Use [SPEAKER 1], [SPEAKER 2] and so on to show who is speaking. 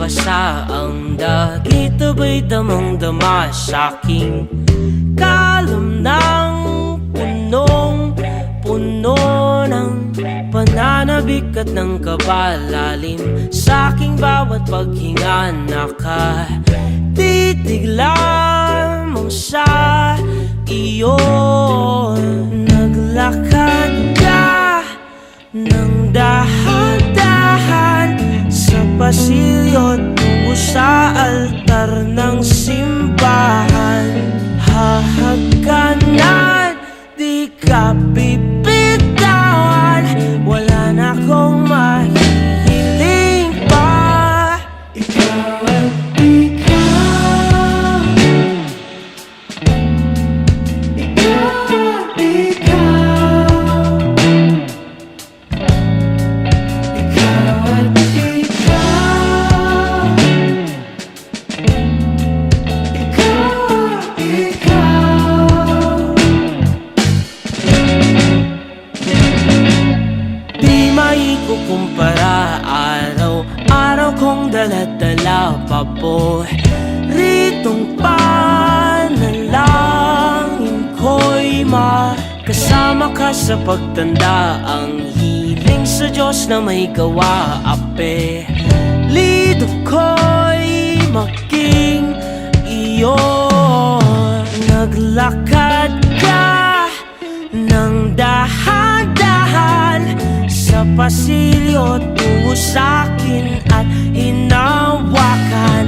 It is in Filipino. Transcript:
[SPEAKER 1] basa ang dagit, abay damang-dama sa'king kalam ng punong-puno ng pananabik at ng kabalalim. Sa'king bawat paghinga nakatitig lamang sa iyo. Naglakad ka ng dahan-dahan sa pasilyo tungo sa altar ng simbahan. Hahagkanan, di ka bibitawan, wala na akong mahihiling pa. Ikaw at ikaw, ikaw at ikaw, ikaw at ikaw, ikaw at ikaw. Di maikukumpara, araw-araw kong dala-dala paboritong panalangin ko'y makasama ka sa pagtanda. Ang hiling sa Diyos na may gawa, apelido ko'y maging iyo. Naglakad ka ng dahan-dahan sa pasilyo tungo sa'kin at hinawakan